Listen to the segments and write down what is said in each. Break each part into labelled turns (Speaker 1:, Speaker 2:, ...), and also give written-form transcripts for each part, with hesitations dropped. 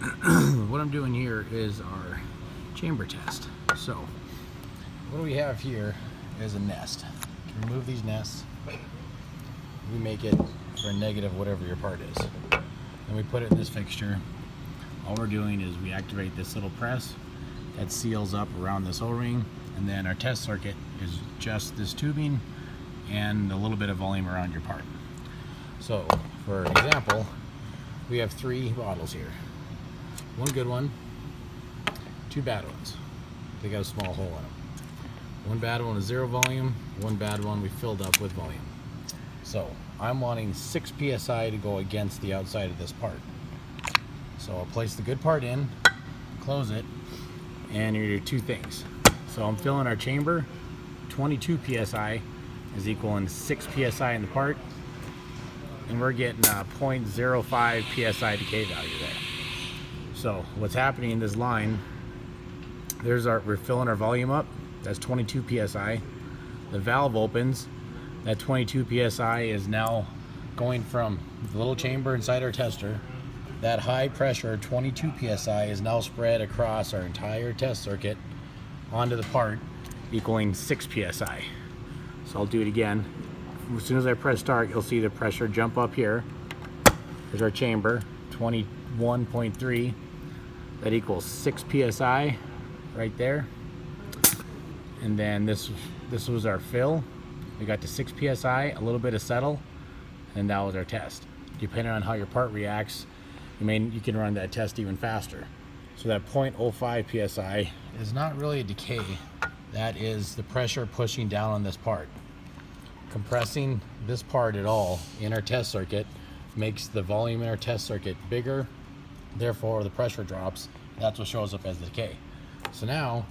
Speaker 1: what I'm doing here is our chamber test. So what we have here is a nest. Remove these nests. We make it for a negative whatever your part is. Then we put it in this fixture. All we're doing is we activate this little press that seals up around this O-ring, and then our test circuit is just this tubing and a little bit of volume around your part. So for example, we have 3 bottles here. One good one, 2 bad ones. They got a small hole in them. One bad one is 0 volume, one bad one we filled up with volume. So I'm wanting 6 psi to go against the outside of this part. So I'll place the good part in, close it, and you do 2 things. So I'm filling our chamber, 22 psi is equaling 6 psi in the part, and we're getting a 0.05 psi decay value there. So what's happening in this line, we're filling our volume up, that's 22 psi. The valve opens, that 22 psi is now going from the little chamber inside our tester. That high pressure 22 psi is now spread across our entire test circuit onto the part, equaling 6 psi. So I'll do it again. As soon as I press start, you'll see the pressure jump up here. Here's our chamber, 21.3. That equals 6 psi right there. And then this was our fill. We got to 6 psi, a little bit of settle, and that was our test. Depending on how your part reacts, you can run that test even faster. So that 0.05 psi is not really a decay. That is the pressure pushing down on this part. Compressing this part at all in our test circuit makes the volume in our test circuit bigger, therefore the pressure drops. That's what shows up as the decay. So now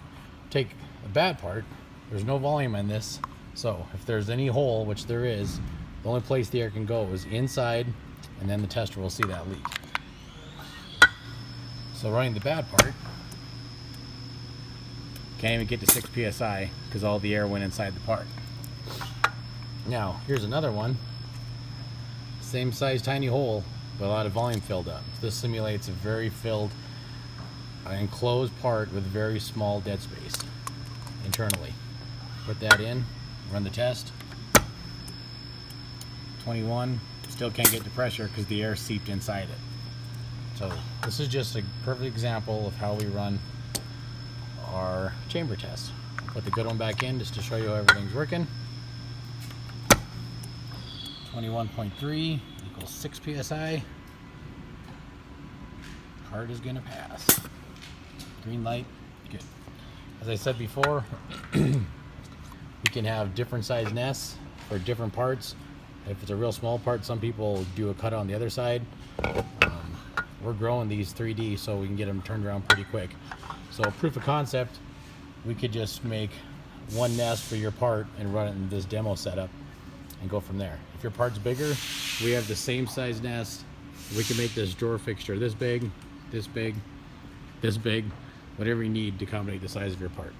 Speaker 1: take a bad part, there's no volume in this, so if there's any hole, which there is, the only place the air can go is inside, and then the tester will see that leak. So running the bad part, can't even get to 6 psi because all the air went inside the part. Now here's another one, same size tiny hole, but a lot of volume filled up. So this simulates a very filled enclosed part with very small dead space internally. Put that in, run the test. 21, still can't get to pressure because the air seeped inside it. So this is just a perfect example of how we run our chamber test. Put the good one back in just to show you how everything's working. 21.3 equals 6 psi. Part is gonna pass. Green light, good. As I said before, we can have different size nests for different parts. If it's a real small part, some people do a cut on the other side. We're growing these 3D so we can get them turned around pretty quick. So proof of concept, we could just make one nest for your part and run it in this demo setup and go from there. If your part's bigger, we have the same size nest. We can make this drawer fixture this big, this big, this big, whatever you need to accommodate the size of your part.